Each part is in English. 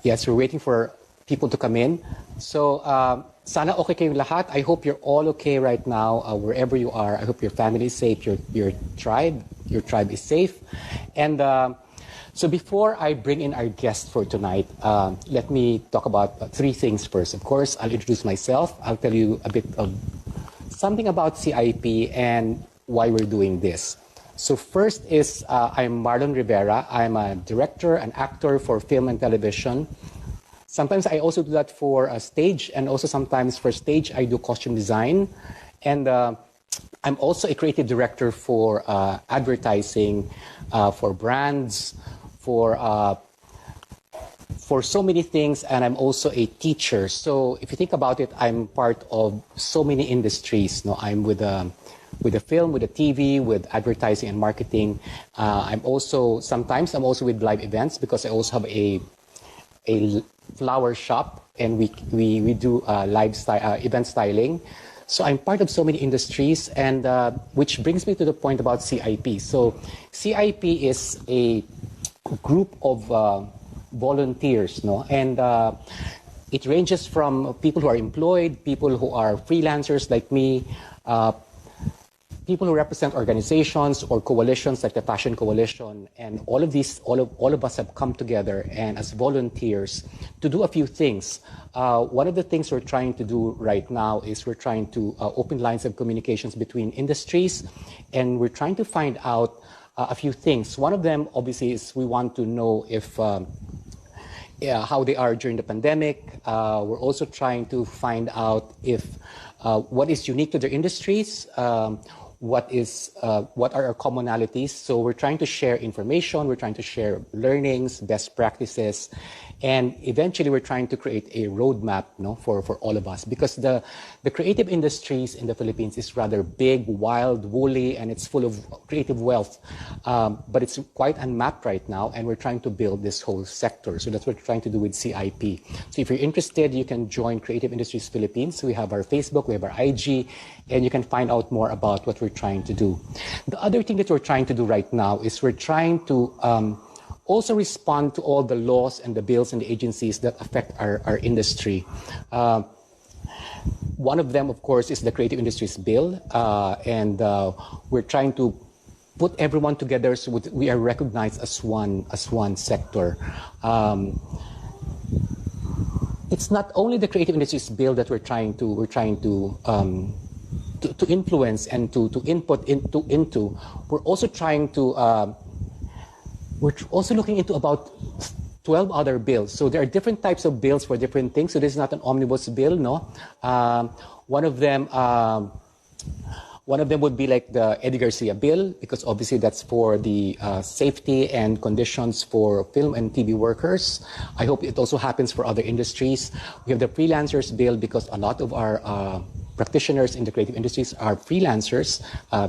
Yes, we're waiting for people to come in. So, sana okay kayong lahat. I hope you're all okay right now, wherever you are. I hope your family is safe, your tribe is safe. And so before I bring in our guest for tonight, let me talk about three things first. Of course, I'll introduce myself. I'll tell you a bit of something about CIP and why we're doing this. So first is I'm Marlon Rivera. I'm a director, an actor for film and television. Sometimes I also do that for stage, and also sometimes for stage I do costume design. And I'm also a creative director for advertising, for brands, for so many things, and I'm also a teacher. So if you think about it, I'm part of so many industries. No, I'm with the film, with the TV, with advertising and marketing. Sometimes I'm also with live events because I also have a flower shop, and we do event styling. So I'm part of so many industries, and which brings me to the point about CIP. So CIP is a group of volunteers, no, and it ranges from people who are employed, people who are freelancers like me, people who represent organizations or coalitions like the Fashion Coalition, and all of us have come together and as volunteers to do a few things. One of the things we're trying to do right now is we're trying to open lines of communications between industries, and we're trying to find out a few things. One of them, obviously, is we want to know if how they are during the pandemic. We're also trying to find out if what is unique to their industries. What are our commonalities? So we're trying to share information, we're trying to share learnings, best practices, and eventually we're trying to create a roadmap, for all of us, because the creative industries in the Philippines is rather big, wild, woolly, and it's full of creative wealth, but it's quite unmapped right now, and we're trying to build this whole sector. So that's what we're trying to do with CIP. So if you're interested, you can join Creative Industries Philippines. We have our Facebook, we have our IG, and you can find out more about what we're trying to do. The other thing that we're trying to do right now is we're trying to also respond to all the laws and the bills and the agencies that affect our industry. One of them, of course, is the Creative Industries Bill, and we're trying to put everyone together so we are recognized as one sector. It's not only the Creative Industries Bill that we're trying to influence and to input into. We're also trying to. We're also looking into about 12 other bills. So there are different types of bills for different things. So this is not an omnibus bill, no. One of them would be like the Eddie Garcia bill, because obviously that's for the safety and conditions for film and TV workers. I hope it also happens for other industries. We have the freelancers bill, because a lot of our practitioners in the creative industries are freelancers,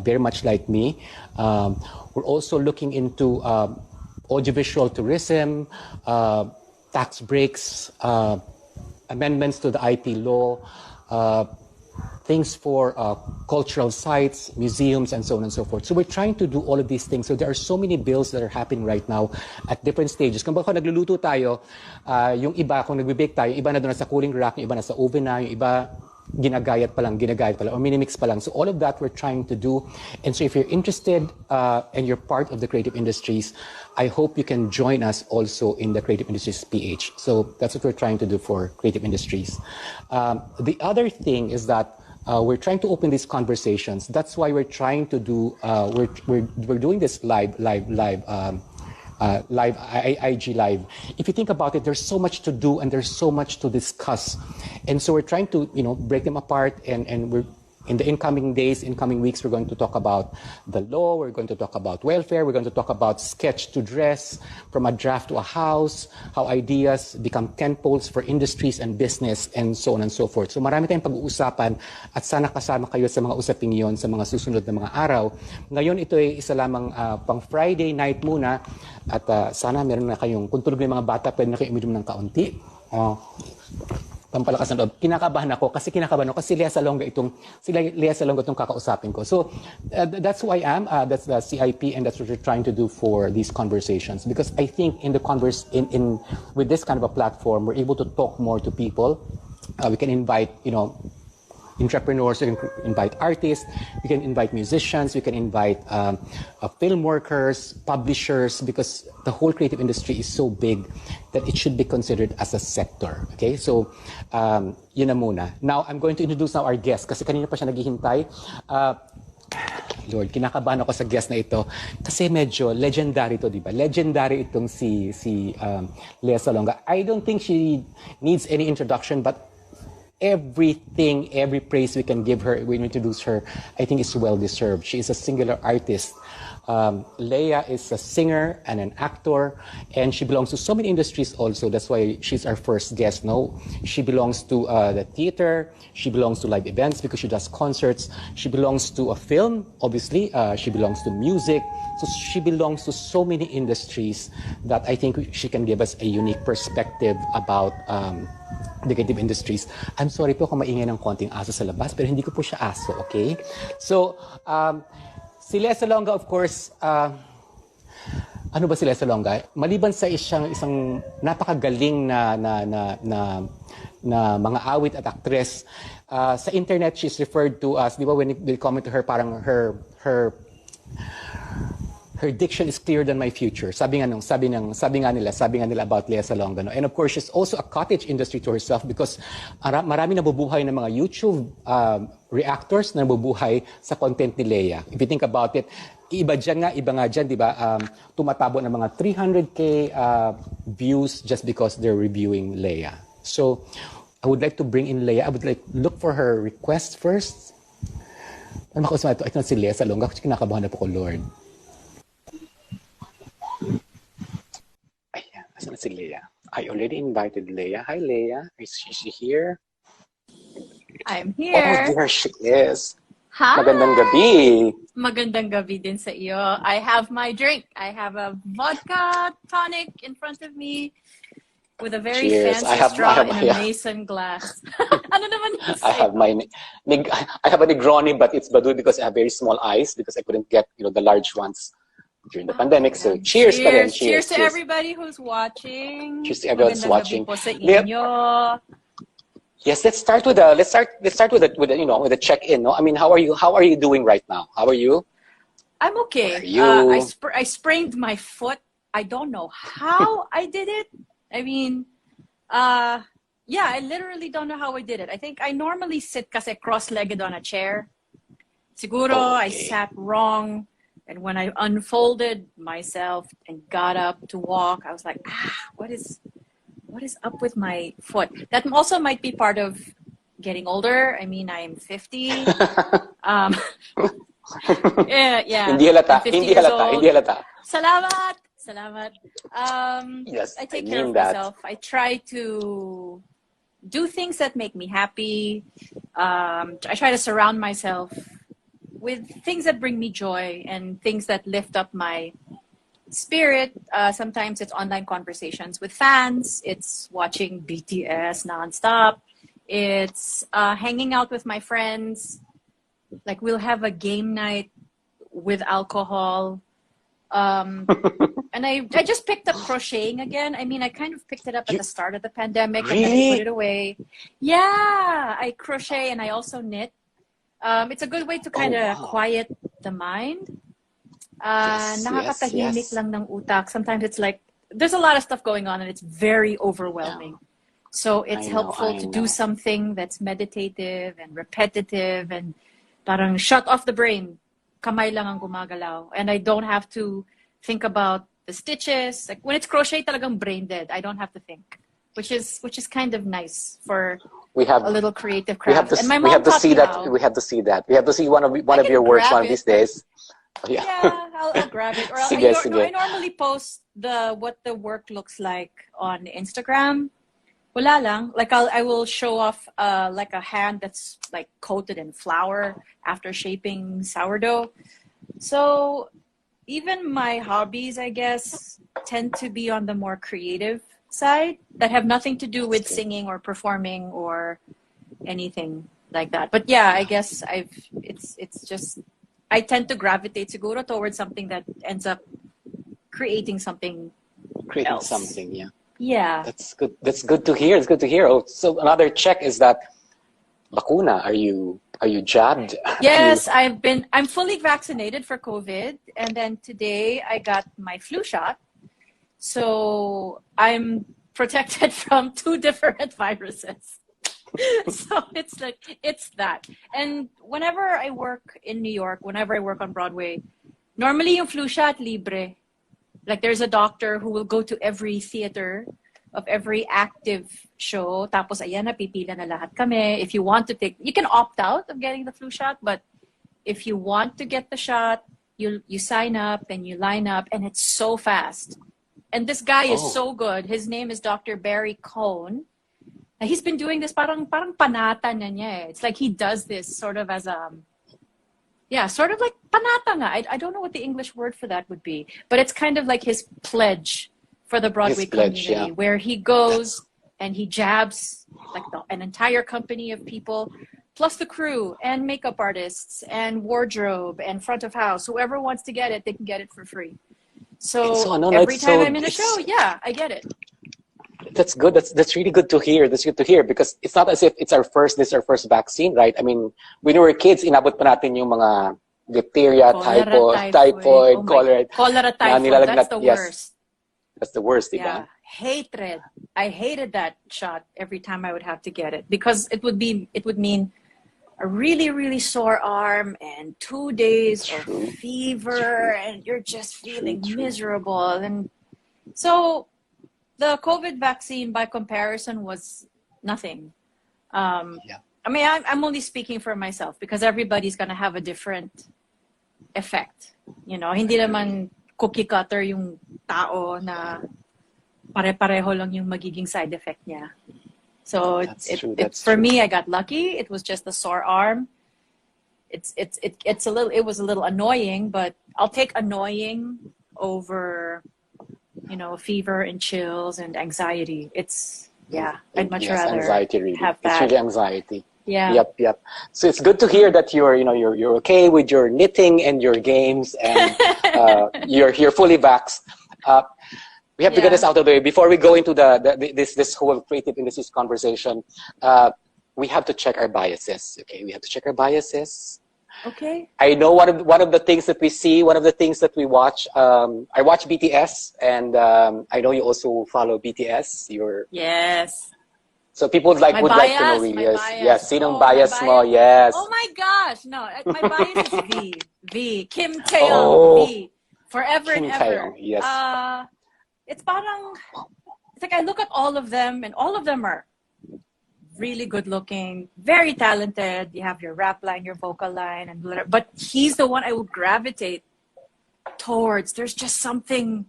very much like me. We're also looking into audiovisual tourism, tax breaks, amendments to the IP law, things for cultural sites, museums, and so on and so forth. So we're trying to do all of these things. So there are so many bills that are happening right now at different stages. Kung baka nagluluto tayo, yung iba, kung nagbe-bake tayo, iba na doon sa cooling rack, yung iba na sa oven na, yung iba ginagayat pa lang, or minimix pa lang. So all of that we're trying to do. And so if you're interested and you're part of the creative industries, I hope you can join us also in the Creative Industries PH. So that's what we're trying to do for creative industries. The other thing is that we're trying to open these conversations. That's why we're trying to do, we're doing this live IG live. If you think about it, there's so much to do and there's so much to discuss, and so we're trying to break them apart. And we're in the incoming days, incoming weeks, we're going to talk about the law. We're going to talk about welfare. We're going to talk about sketch to dress, from a draft to a house, how ideas become tentpoles for industries and business, and so on and so forth. So marami tayong pag-uusapan, at sana kasama kayo sa mga usaping yon sa mga susunod na mga araw. Ngayon, ito ay isa lamang pang Friday night muna, at sana meron na kayong, kung tulog na yung mga bata, pwede na kayo uminom ng kaunti. pampalakas ng loob. Kinakabahan ako kasi si Lea Salonga itong kakausapin ko. So that's who I am. That's the CIP, and that's what we're trying to do for these conversations. Because I think in the with this kind of a platform, we're able to talk more to people. We can invite, entrepreneurs, we can invite artists, we can invite musicians, we can invite film workers, publishers, because the whole creative industry is so big that it should be considered as a sector. Okay, so yun na muna. Now, I'm going to introduce now our guest kasi kanina pa siya naghihintay. Lord, kinakabahan ako sa guest na ito kasi medyo legendary to, di ba? Legendary itong si Lea Salonga. I don't think she needs any introduction, but every praise we can give her, we introduce her, I think is well-deserved. She is a singular artist. Lea is a singer and an actor, and she belongs to so many industries also. That's why she's our first guest. No, she belongs to the theater. She belongs to live events because she does concerts. She belongs to a film, obviously. She belongs to music. So she belongs to so many industries that I think she can give us a unique perspective about the creative industries. I'm sorry po kung maingay ng konting aso sa labas, pero hindi ko po siya aso, okay? So, si Lea Salonga, of course, ano ba si Lea Salonga? Maliban sa isang napakagaling na mga awit at actress, sa internet, she's referred to as, di ba, when they comment to her, parang her diction is clearer than my future. Sabi nga nila about Lea Salonga. No? And of course, she's also a cottage industry to herself because marami nabubuhay ng mga YouTube reactors na nabubuhay sa content ni Lea. If you think about it, iba nga dyan, di ba? Tumatabo ng mga 300K views just because they're reviewing Lea. So, I would like to bring in Lea. I would like look for her request first. Ano makausap ito? Ito na si Lea Salonga. Kinakabahan na po ko, Lord. Asan si Lea? I already invited Lea. Hi, Lea. Is she here? I'm here. Oh, there she is. Hi. Magandang gabi. Magandang gabi din sa iyo. I have my drink. I have a vodka tonic in front of me with a very fancy straw in a mason glass. Ano naman yun I have a Negroni, but it's Baduy because I have very small eyes because I couldn't get the large ones during the pandemic. So cheers pa rin. Cheers to everybody who's watching. Cheers to everyone who's watching. Po sa inyo. Yes, let's start with a check-in. No, I mean, how are you doing right now? How are you? I'm okay. I sprained my foot. I don't know how I did it. I mean, I literally don't know how I did it. I think I normally sit kasi cross-legged on a chair. Siguro I sat wrong. And when I unfolded myself and got up to walk, I was like, what is up with my foot? That also might be part of getting older. I mean, I'm 50. Yeah. Hindi halata. Salamat. Yes, I take care of myself. I try to do things that make me happy. I try to surround myself with things that bring me joy and things that lift up my spirit. Sometimes it's online conversations with fans. It's watching BTS nonstop. It's hanging out with my friends. Like we'll have a game night with alcohol. And I just picked up crocheting again. I mean, I kind of picked it up at the start of the pandemic and then I put it away. Yeah, I crochet and I also knit. It's a good way to kind of quiet the mind. Nakakatahimik lang ng utak. Sometimes it's like, there's a lot of stuff going on and it's very overwhelming. So it's helpful to do something that's meditative and repetitive and parang shut off the brain. Kamay lang ang gumagalaw. And I don't have to think about the stitches. Like when it's crochet, talagang brain dead. I don't have to think, which is kind of nice for a little creative craft. We have to see that. We have to see one of your works one of these days. Yeah, I'll grab it. Or I normally post what the work looks like on Instagram. Wala lang. Like I will show off like a hand that's like coated in flour after shaping sourdough. So even my hobbies, I guess, tend to be on the more creative side that have nothing to do with That's good. singing or performing or anything like that. But yeah, I guess it's just I tend to gravitate siguro towards something that ends up creating something Creating else. something, yeah. Yeah. That's good. That's good to hear. It's good to hear. Oh, so another check is that bakuna. Are you jabbed? Are you Yes, I'm fully vaccinated for COVID, and then today I got my flu shot. So I'm protected from two different viruses. So it's like it's that. And whenever I work in New York, whenever I work on Broadway, normally yung flu shot libre. Like there's a doctor who will go to every theater of every active show. Tapos ayan, napipila na lahat kami. If you want to take, you can opt out of getting the flu shot, but if you want to get the shot, you sign up and you line up, and it's so fast. And this guy is oh, so good. His name is Dr. Barry Cohn. And he's been doing this parang panata na niya eh. It's like he does this sort of as a yeah, sort of like panata nga. I don't know what the English word for that would be, but it's kind of like his pledge for the Broadway his pledge, community, yeah. where he goes That's and he jabs like an entire company of people, plus the crew and makeup artists and wardrobe and front of house. Whoever wants to get it, they can get it for free. and So so no, every it's time so I'm in a show, it's yeah, I get it. that's good. That's really good to hear. That's good to hear because it's not as if this is our first vaccine, right? I mean, when we were kids, inabot pa natin yung mga diphtheria, Cholera, typhoid. Oh typhoid, my, cholera, cholera, na typhoid. That's nilalagnat. the Yes, worst. that's the worst, Yeah, diba? hatred. I hated that shot every time I would have to get it because it would mean a really, really sore arm and 2 days of True, fever, true, and you're just true, feeling true. miserable. And so the COVID vaccine by comparison was nothing. Yeah, I mean, I'm only speaking for myself because everybody's going to have a different effect. You know, hindi agree. naman cookie cutter yung tao na pare-pareho lang yung magiging side effect niya. So That's true. it's That's for true. me, I got lucky. It was just a sore arm. It was a little annoying, but I'll take annoying over, fever and chills and anxiety. Yeah, I'd much Yes, rather anxiety really. have It's that. really anxiety. Yeah. Yep, yep. So it's good to hear that you're okay with your knitting and your games and you're fully vaxxed. Uh, we have to get this Yeah. out of the way before we go into this whole creative industries conversation. We have to check our biases. Okay, we have to check our biases. Okay. I know one of the things that we see, one of the things that we watch. I watch BTS, and I know you also follow BTS. Yes. So people like My would like to know bias, really, my yes, bias. sinong Oh, my bias mo? bias. Oh Yes. my gosh. No, my bias is V. V. Kim Taeyong. Oh, V. Forever and Kim Taeyong. ever. Yes. It's parang, it's like I look at all of them, and all of them are really good looking, very talented. You have your rap line, your vocal line, and whatever. But he's the one I would gravitate towards. There's just something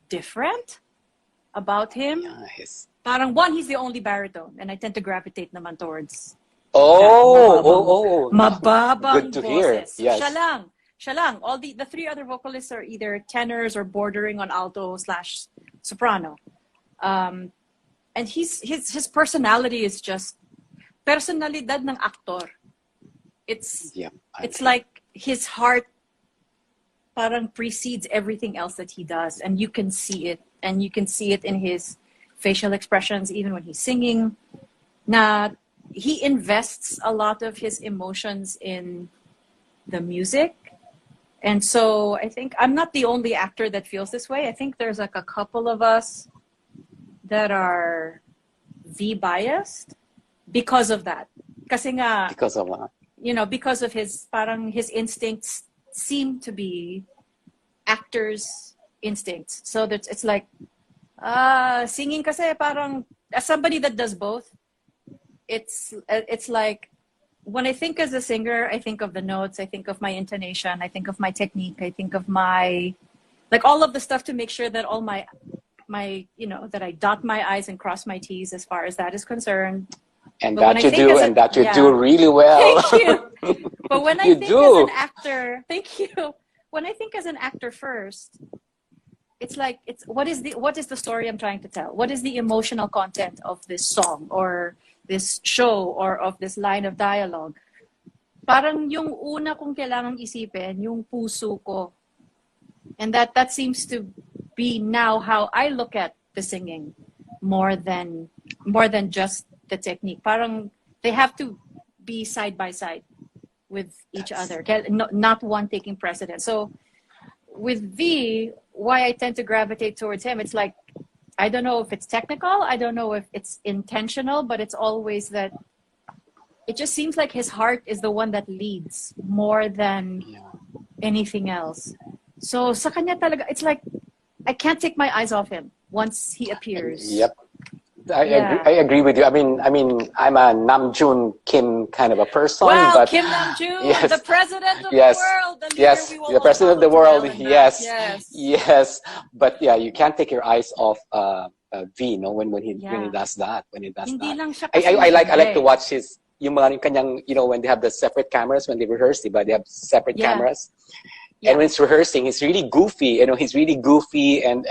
different about him. Nice. Parang one, he's the only baritone, and I tend to gravitate naman towards that Oh. mababang Good to hear. boses. Yes. Siya lang. All the three other vocalists are either tenors or bordering on alto / soprano. And his personality is just personalidad ng aktor. It's like his heart parang precedes everything else that he does, and you can see it, in his facial expressions, even when he's singing. Na he invests a lot of his emotions in the music. And so I think I'm not the only actor that feels this way. I think there's like a couple of us that are V-biased because of that. Kasi nga, Because of what? Because of his instincts seem to be actors' instincts. So that it's like, singing kasi parang, as somebody that does both, it's like, when I think as a singer, I think of the notes, I think of my intonation, I think of my technique, I think of my, like all of the stuff to make sure that all my that I dot my I's and cross my T's as far as that is concerned. And But that you do really well. Thank you. But when I think as an actor, thank you. When I think as an actor first, it's like, it's what is the story I'm trying to tell? What is the emotional content of this song or this show or of this line of dialogue? Parang yung una kong kailangang isipin, yung puso ko. And that seems to be now how I look at the singing more than just the technique. Parang they have to be side by side with each other, not one taking precedence. So with V, why I tend to gravitate towards him, it's like, I don't know if it's technical, I don't know if it's intentional, but it's always that it just seems like his heart is the one that leads more than anything else. So sa kanya talaga, it's like I can't take my eyes off him once he appears. Yep. I agree with you. I mean, I'm a Namjoon Kim kind of a person. Wow, but Kim Namjoon, yes, the president of yes, the world, the leader yes, we will the president of the world. Yes, yes, yes. But yeah, you can't take your eyes off V. No, when he does that. Hindi lang siya I like to watch his yung mga kanyang, you know, when they have the separate cameras when they rehearse, diba? They have separate cameras. And when he's rehearsing, he's really goofy. You know, he's really goofy and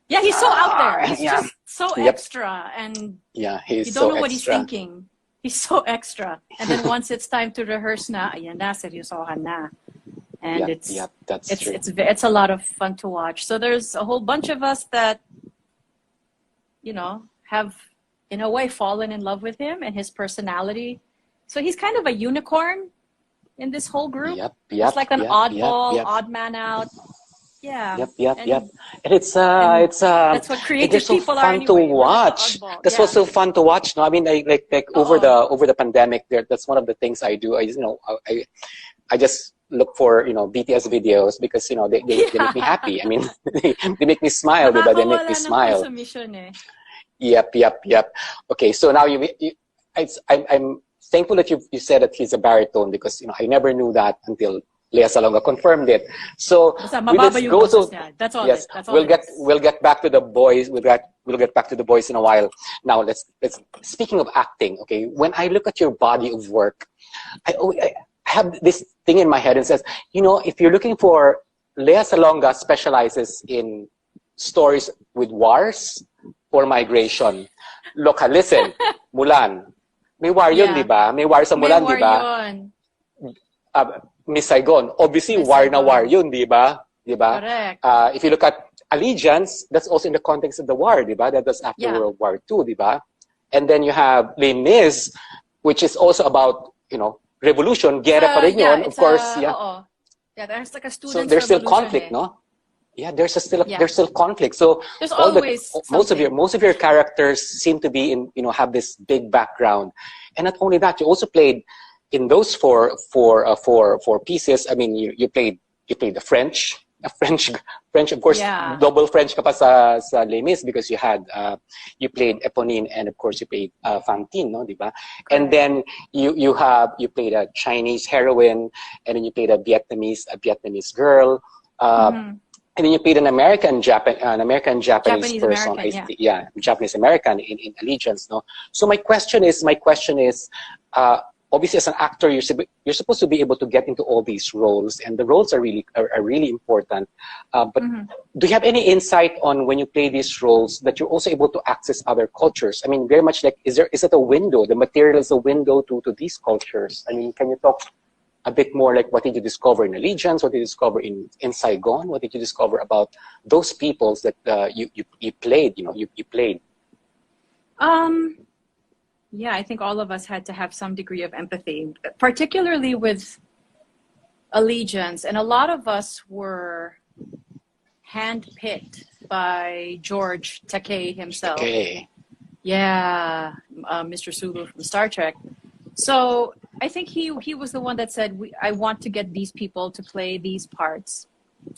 yeah, he's so out there. He's just so extra, and he's you don't know what he's thinking. He's so extra. And then once it's time to rehearse na, ayan na, seryosohan na. And it's true. It's a lot of fun to watch. So there's a whole bunch of us that, you know, have in a way fallen in love with him and his personality. So he's kind of a unicorn in this whole group. It's like an oddball, odd man out. Yeah. And it's that's what creative so people fun are to anyway. watch. That's what's so fun to watch. No, I mean, like over the pandemic, that's one of the things I do. I just look for, you know, BTS videos because, you know, they make me happy. I mean, they make me smile. They make me smile. Yep. Okay, so now I'm thankful that you said that he's a baritone because, you know, I never knew that until Lea Salonga confirmed it. So let's go to that's all. Yes, that's all we'll get back to the boys. We'll get back to the boys in a while. Now let's speaking of acting. Okay, when I look at your body of work, I have this thing in my head and says, you know, if you're looking for Lea Salonga specializes in stories with wars or migration. Look, listen, Mulan. May war yun, di ba? May war sa Mulan, di ba? Miss Saigon. Obviously, war na war yun, di ba? Di ba? Correct. If you look at Allegiance, that's also in the context of the war, di ba? That was after World War II, di ba? And then you have Les Mis, which is also about, you know, revolution. Guerra pa rin yun, of course. Yeah, there's like a student's So there's still conflict, eh. no? Yeah, there's still conflict. So there's always most of your characters seem to be in, you know, have this big background, and not only that, you also played in those four pieces. I mean, you played the French, of course, double French ka pa sa Les Mis because you had you played Eponine and of course you played Fantine, no, diba? And then you played a Chinese heroine, and then you played a Vietnamese girl. And then you played an American Japanese person, Japanese American in Allegiance, no. So my question is, obviously as an actor, you're supposed to be able to get into all these roles, and the roles are really important. But do you have any insight on when you play these roles that you're also able to access other cultures? I mean, very much like, is it a window? The material is a window to these cultures. I mean, can you talk a bit more, like what did you discover in Allegiance? What did you discover in Saigon? What did you discover about those peoples that you played? You know, you played. Yeah, I think all of us had to have some degree of empathy, particularly with Allegiance, and a lot of us were handpicked by George Takei himself. Yeah, Mr. Sulu from Star Trek. So I think he was the one that said, I want to get these people to play these parts.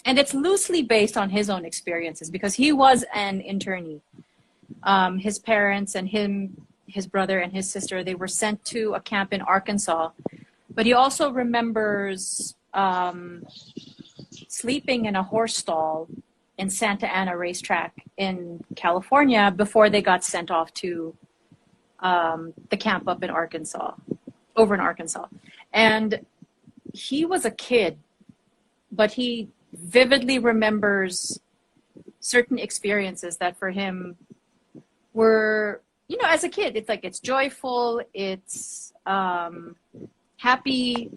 And it's loosely based on his own experiences because he was an internee. His parents and his brother and his sister, they were sent to a camp in Arkansas. But he also remembers sleeping in a horse stall in Santa Ana racetrack in California before they got sent off to the camp up in Arkansas. Over in Arkansas. And he was a kid, but he vividly remembers certain experiences that for him were, you know, as a kid, it's like it's joyful, it's happy,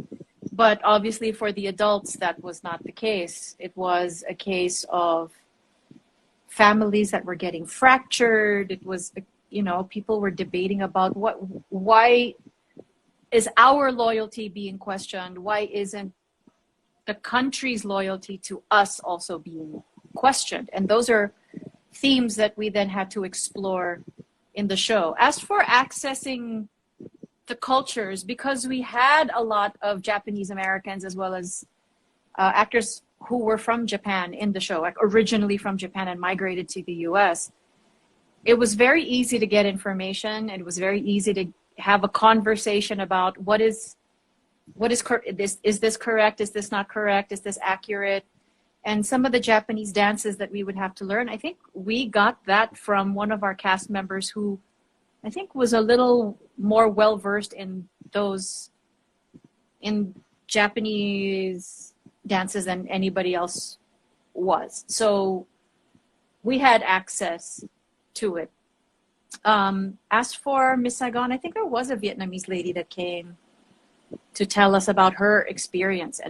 but obviously for the adults, that was not the case. It was a case of families that were getting fractured. It was, you know, people were debating about why is our loyalty being questioned? Why isn't the country's loyalty to us also being questioned? And those are themes that we then had to explore in the show. As for accessing the cultures, because we had a lot of Japanese Americans as well as actors who were from Japan in the show, like originally from Japan and migrated to the US, it was very easy to get information, and it was very easy to have a conversation about is this correct? Is this not correct? Is this accurate? And some of the Japanese dances that we would have to learn, I think we got that from one of our cast members who I think was a little more well-versed in Japanese dances than anybody else was. So we had access to it. As for Miss Saigon, I think there was a Vietnamese lady that came to tell us about her experience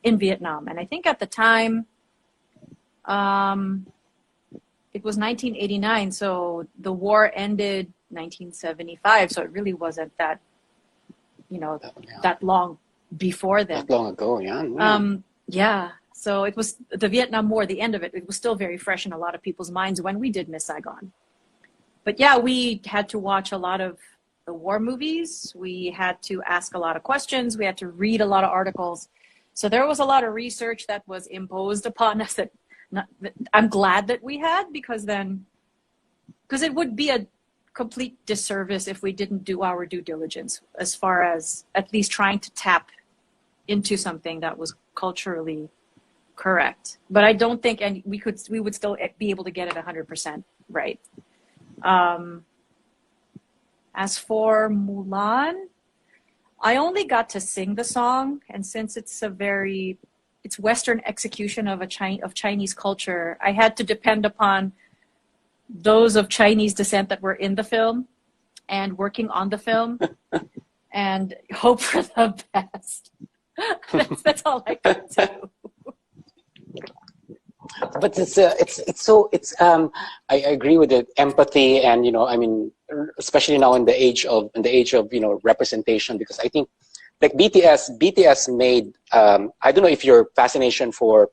in Vietnam. And I think at the time, it was 1989, so the war ended 1975, so it really wasn't that, you know, that long before then. That long ago, yeah. Yeah, so it was the Vietnam War, the end of it. It was still very fresh in a lot of people's minds when we did Miss Saigon. But yeah, we had to watch a lot of the war movies. We had to ask a lot of questions. We had to read a lot of articles. So there was a lot of research that was imposed upon us that I'm glad that we had, because it would be a complete disservice if we didn't do our due diligence as far as at least trying to tap into something that was culturally correct. But I don't think, and we would still be able to get it 100% right. As for Mulan, I only got to sing the song, and since it's Western execution of Chinese culture, I had to depend upon those of Chinese descent that were in the film and working on the film and hope for the best. That's all I could do. But I agree with the empathy, and you know, I mean, especially now in the age of you know, representation, because I think like BTS made I don't know if your fascination for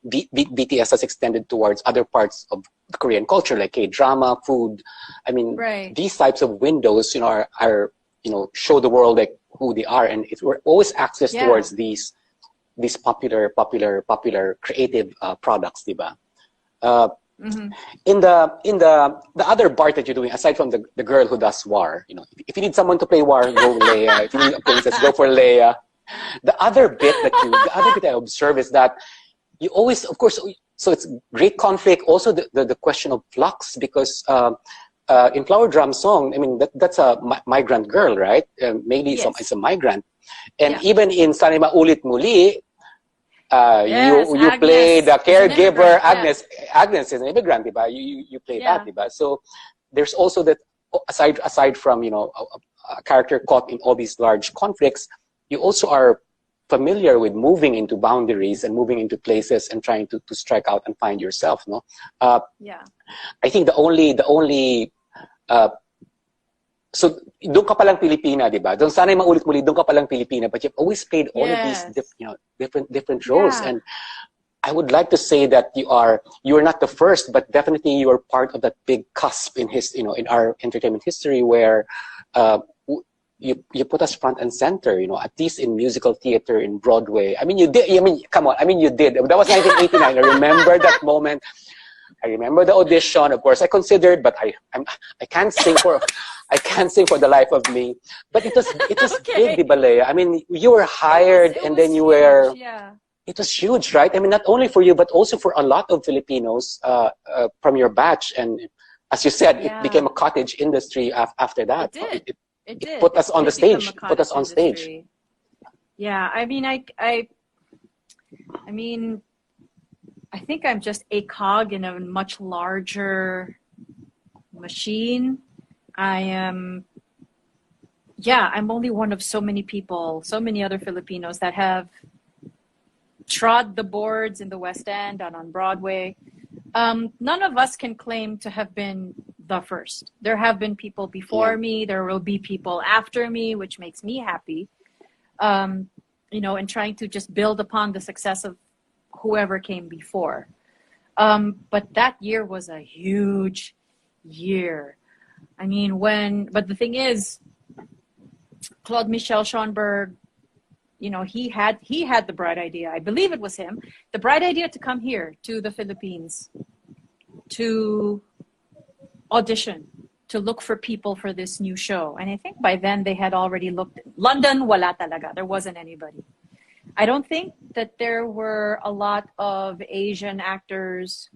BTS has extended towards other parts of the Korean culture, like K-drama, food. I mean, right. These types of windows, you know, are you know, show the world like who they are, and we're always access towards these popular creative products, diba? In the other part that you're doing, aside from the girl who does war, you know, if you need someone to play war, go Lea. If you need a princess, go for Lea. The other bit I observe is that you always, of course, so it's great conflict. Also, the question of flux, because in Flower Drum Song, I mean, that's a migrant girl, right? Maybe it's a migrant. And even in Sana'y Maulit Muli, you play the caregiver. Agnes is an immigrant, diba? You play that, diba? So there's also that, aside from, you know, a character caught in all these large conflicts, you also are familiar with moving into boundaries and moving into places and trying to strike out and find yourself, no? I think the only so doon ka palang Pilipina, di ba? Doon sana'y maulit muli, doon ka palang Pilipina, but you've always played all of these different roles. And I would like to say that you are not the first, but definitely you are part of that big cusp in in our entertainment history, where you put us front and center, you know, at least in musical theater, in Broadway. I mean, you did. I mean, come on. I mean, you did. That was 1989. I remember that moment. I remember the audition. Of course, I considered, but I can't sing for the life of me. But it was big, di ba, Lea? I mean, you were hired, and then you were. Yeah. It was huge, right? I mean, not only for you, but also for a lot of Filipinos from your batch. And as you said, it became a cottage industry after that. It did. It put us on the stage. Put us on stage. Yeah, I mean, I mean, I think I'm just a cog in a much larger machine. I'm only one of so many people, so many other Filipinos that have trod the boards in the West End and on Broadway. None of us can claim to have been the first. There have been people before me. There will be people after me, which makes me happy. And trying to just build upon the success of whoever came before. But that year was a huge year. I mean, but the thing is, Claude Michel Schonberg, he had the bright idea. I believe it was him, the bright idea to come here to the Philippines to audition, to look for people for this new show. And I think by then they had already looked. London, wala talaga. There wasn't anybody. I don't think that there were a lot of Asian actors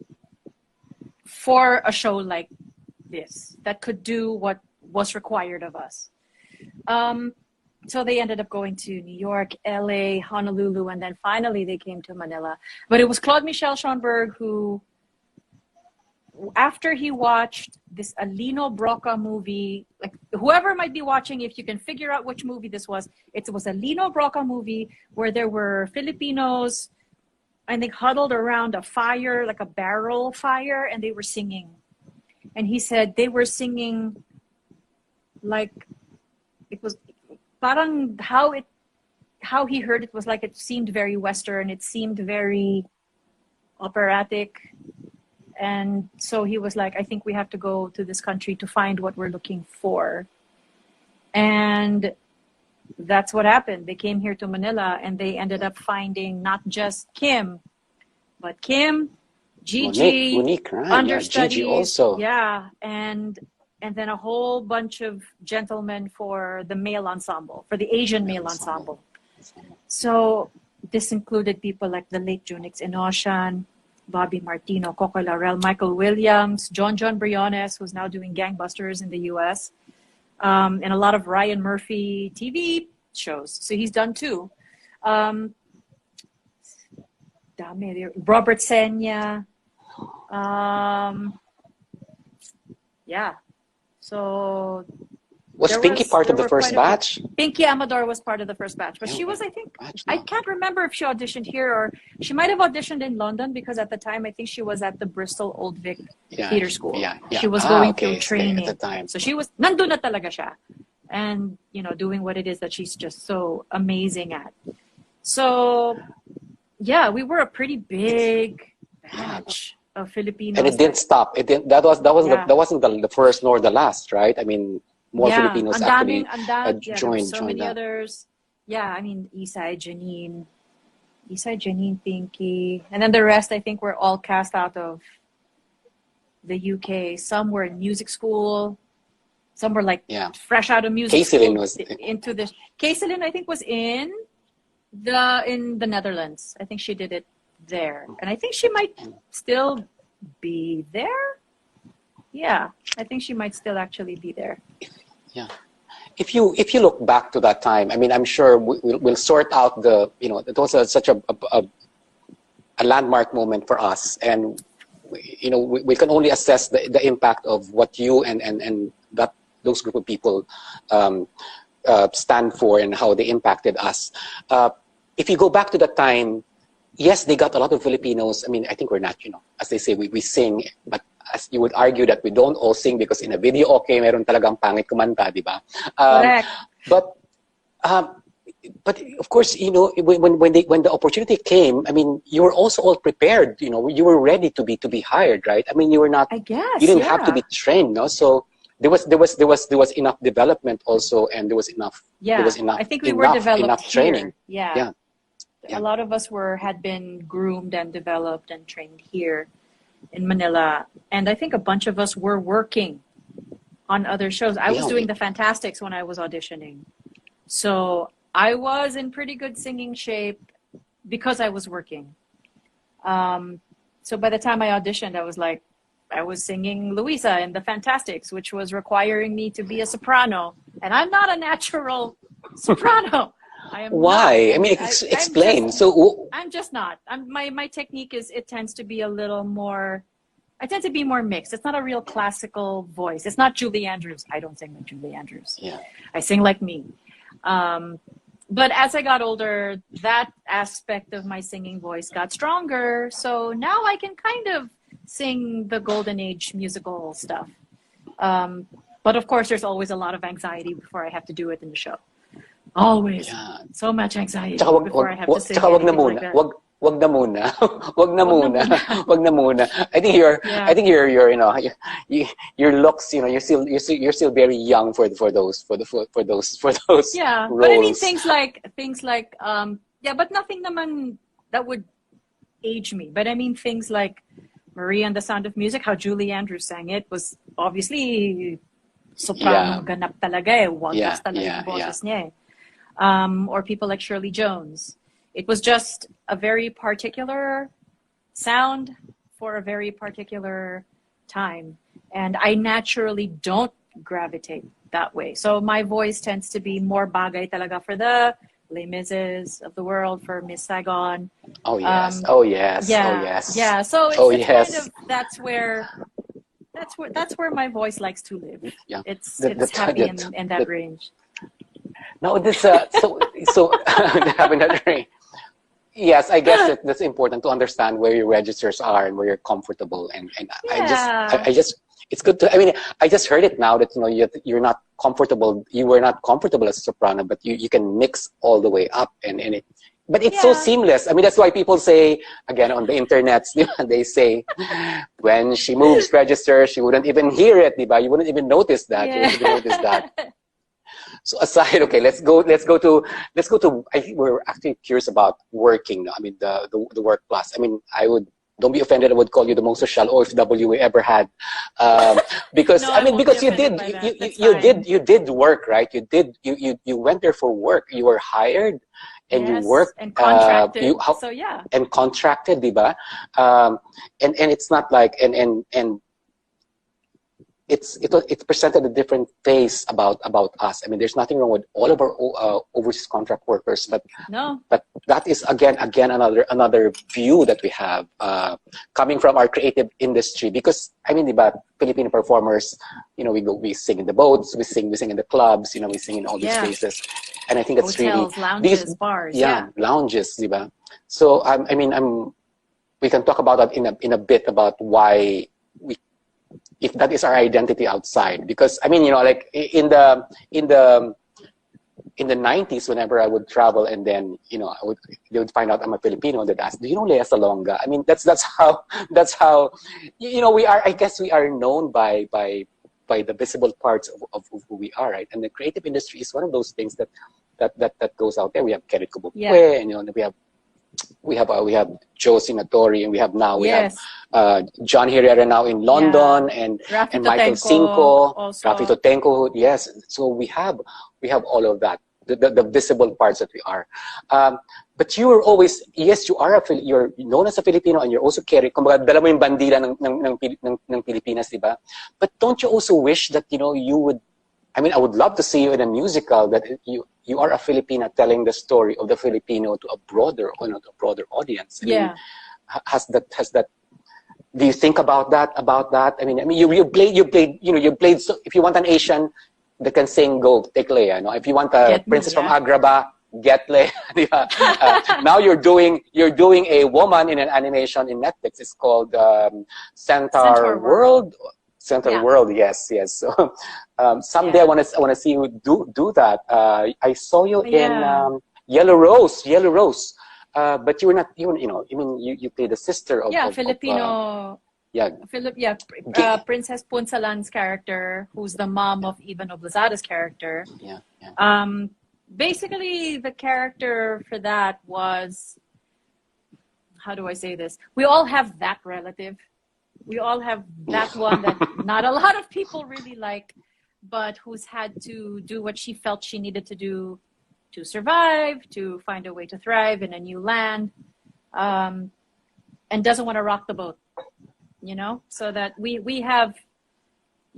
for a show like this that could do what was required of us. So they ended up going to New York, LA, Honolulu, and then finally they came to Manila. But it was Claude Michel Schonberg who, after he watched this Alino Broca movie, like whoever might be watching, if you can figure out which movie this was, it was a Lino Broca movie where there were Filipinos, I think, huddled around a fire, like a barrel fire, and they were singing. And he said they were singing like it was parang how he heard it was like it seemed very Western, it seemed very operatic. And so he was like, I think we have to go to this country to find what we're looking for. And that's what happened. They came here to Manila and they ended up finding not just Kim, but Kim, Gigi, Monique, right? understudies. Yeah, Gigi also. Yeah, and then a whole bunch of gentlemen for the male ensemble, for the Asian male ensemble. So this included people like the late Junix Inoshan, Bobby Martino, Coco Laurel, Michael Williams, John Briones, who's now doing gangbusters in the U.S., and a lot of Ryan Murphy TV shows. So he's done two. Robert Senya. Yeah. So was Pinky part of the first batch? Pinky Amador was part of the first batch, but she was, I think, I can't remember if she auditioned here or she might have auditioned in London because at the time I think she was at the Bristol Old Vic Theatre School. She was going through training. At the time. So she was, nandun na talaga siya. And, doing what it is that she's just so amazing at. So, yeah, we were a pretty big batch of Filipinos. And it didn't stop. It didn't. That wasn't the first nor the last, right? I mean, more Filipinos actually joined. So many others. Yeah, I mean, Isay, Janine, Pinky, and then the rest. I think were all cast out of the UK. Some were in music school. Some were like fresh out of music school was into this. Kaiselin, I think, was in the Netherlands. I think she did it there, and I think she might still be there. Yeah, I think she might still actually be there. Yeah, if you look back to that time, I mean, I'm sure we'll sort out it was such a landmark moment for us, and we can only assess the impact of what you and those group of people stand for and how they impacted us. If you go back to that time, yes, they got a lot of Filipinos. I mean, I think we're not, as they say, we sing, but as you would argue that we don't all sing because in a video, okay, meron talagang pangit kumanta, di ba? Correct. But of course, when the opportunity came, I mean, you were also all prepared. You were ready to be hired, right? I mean, you were not. I guess you didn't have to be trained, no. So there was enough development also, and there was enough. Yeah, there was enough. I think we were developed enough here. Training. Yeah. A lot of us had been groomed and developed and trained here in Manila, and I think a bunch of us were working on other shows. I was doing the Fantastics when I was auditioning, so I was in pretty good singing shape because I was working. So by the time I auditioned, I was singing Luisa in the Fantastics, which was requiring me to be a soprano, and I'm not a natural soprano. I am not. Why? I mean, explain. So, I'm just not. My technique is, it tends to be a little more, I tend to be more mixed. It's not a real classical voice. It's not Julie Andrews. I don't sing like Julie Andrews. yeah. I sing like me. But as I got older, that aspect of my singing voice got stronger. So now I can kind of sing the golden age musical stuff. But of course, there's always a lot of anxiety before I have to do it in the show. Always. Yeah. So much anxiety Tsaka before I have to say tsaka wag na anything muna. like that. Wag na muna. Wag na Wag na muna. muna. Wag na muna. I think you're you know your looks, you know, you're still very young for those Yeah, roles. but I mean things like yeah, but nothing naman that would age me. But I mean things like Maria and the Sound of Music, how Julie Andrews sang it was obviously soprano ganap talaga eh. Wagas talaga yung boses niya eh. Or people like Shirley Jones. It was just a very particular sound for a very particular time. And I naturally don't gravitate that way. So my voice tends to be more bagay talaga for the Les Mises of the world, for Miss Saigon. Oh yes. Oh yes. Yeah, Oh yes. yeah. So it's kind of, that's where my voice likes to live. Yeah. It's happy in that range. No, this so having that ring. Yes, I guess that's important to understand where your registers are and where you're comfortable. And Yeah. I just it's good to. I mean, I just heard it now that, you know, you're not comfortable. You were not comfortable as a soprano, but you can mix all the way up and it. But it's so seamless. I mean, that's why people say, again, on the internet, they say, when she moves register, she wouldn't even hear it, diba? You wouldn't even notice that. You wouldn't even notice that. So aside, okay, let's go to. We're actually curious about working. I mean, the work plus. I mean, don't be offended. I would call you the most social OFW we ever had, because No, I mean, won't because be you offended did, by that. you did work, right? You went there for work. You were hired, and you worked and contracted. So and contracted, diba? And it's not like and it's presented a different face about us. I mean, there's nothing wrong with all of our overseas contract workers, but that is again another view that we have coming from our creative industry. Because I mean, diba, Filipino performers, you know, we sing in the boats, we sing in the clubs, you know, we sing in all these places, and I think that's hotels, really lounges, bars, lounges, diba? So we can talk about that in a bit about why if that is our identity outside. Because I mean, you know, like in the 90s, whenever I would travel, and then, you know, they would find out I'm a Filipino, and they'd ask, do you know Lea Salonga? I mean, that's how you know, we are. I guess we are known by the visible parts of who we are, right? And the creative industry is one of those things that goes out there. We have Kerry Kubukwe, and, you know, we have Joe Sinatori, and we have John Herrera now in London, and Michael Cinco, Rafi Totenko. Yes, so we have all of that, the visible parts that we are. But you are always, yes, you're known as a Filipino, and you're also carry, kumbaga, dala mo yung bandila ng Pilipinas, diba? But don't you also wish that, you know, you would, I mean, I would love to see you in a musical that you are a Filipina telling the story of the Filipino to a broader audience. I mean, has that? Do you think about that? I mean, you played. You know, you played. So if you want an Asian that can sing, go take Lea. You know, if you want a princess from Agrabah, get Lea. Now you're doing a woman in an animation in Netflix. It's called Centaur World. Centaur World, yes. So someday I want to see you do that. I saw you in Yellow Rose. But you played the sister of Filipino. Princess Punsalan's character, who's the mom of Ivan Oblazada's character. Basically, the character for that was, how do I say this? We all have that relative. We all have that one that not a lot of people really like, but who's had to do what she felt she needed to do to survive, to find a way to thrive in a new land, and doesn't want to rock the boat, you know? So that we have,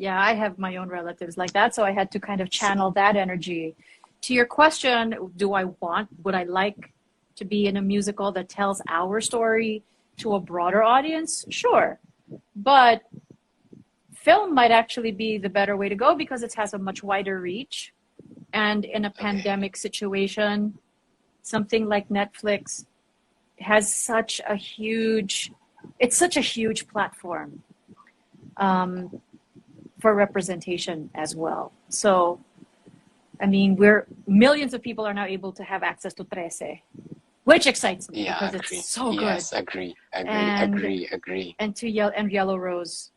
I have my own relatives like that, so I had to kind of channel that energy to your question, would I like to be in a musical that tells our story to a broader audience? Sure. But film might actually be the better way to go because it has a much wider reach. And in a pandemic situation, something like Netflix has such a huge platform for representation as well. So, I mean, millions of people are now able to have access to Trece, which excites me because it's so good. Yes, agree. And Yellow Rose,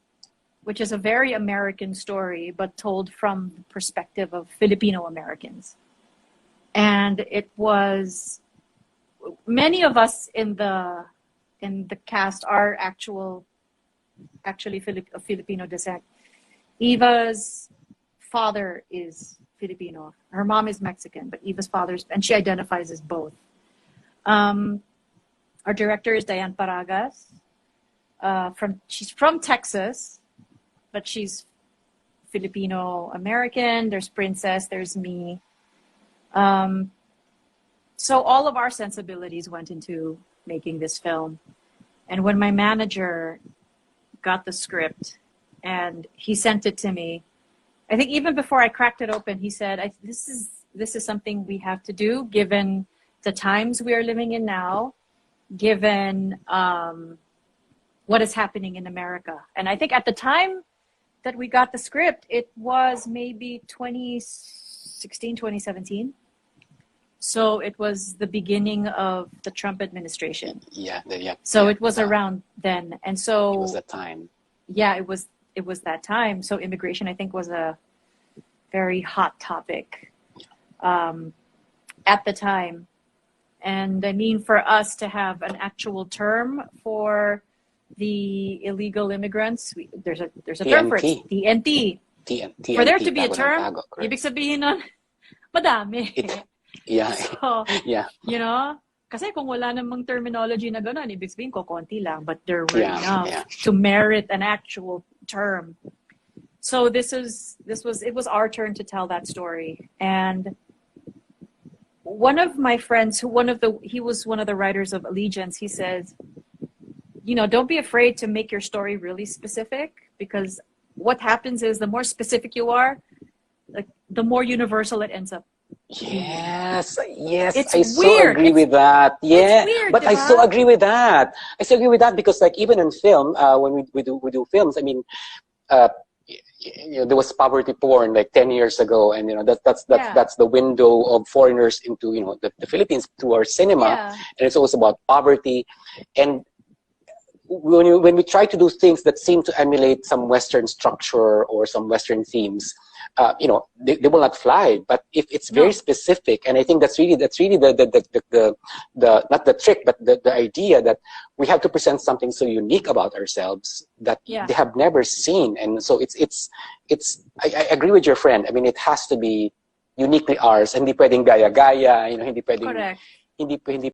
which is a very American story, but told from the perspective of Filipino Americans. And it was, many of us in the cast are actually of Filipino descent. Eva's father is Filipino. Her mom is Mexican, but Eva's father's, and she identifies as both. Our director is Diane Paragas. She's from Texas, but she's Filipino American. There's Princess, there's me. So all of our sensibilities went into making this film. And when my manager got the script and he sent it to me, I think even before I cracked it open, he said, this is something we have to do given the times we are living in now, given what is happening in America. And I think at the time that we got the script, it was maybe 2016, 2017. So it was the beginning of the Trump administration. So it was around then. And so it was that time. Yeah, it was that time. So immigration, I think, was a very hot topic at the time. And I mean, for us to have an actual term for the illegal immigrants, there's a term for it, TNT. For there to be a term, ibig sabihin nun, madami. So, you know, kasi kung wala namang terminology na gano'n, ibig sabihin ko konti lang, but there were enough to merit an actual term. So it was our turn to tell that story. And one of my friends, he was one of the writers of Allegiance, he says, you know, don't be afraid to make your story really specific, because what happens is the more specific you are, like the more universal it ends up. Yes, it's I weird. So agree with that. Yeah, it's weird, but I so agree with that. Because like even in film, when we do films, I mean, you know, there was poverty porn like 10 years ago, and you know that's the window of foreigners into, you know, the Philippines through our cinema, and it's also about poverty. And when we try to do things that seem to emulate some Western structure or some Western themes, you know, they will not fly. But if it's very specific, and I think that's really the not the trick, but the idea that we have to present something so unique about ourselves that they have never seen. And so I agree with your friend. I mean, it has to be uniquely ours. Hindi pwedeng gaya-gaya, you know, hindi pwedeng, correct. hindi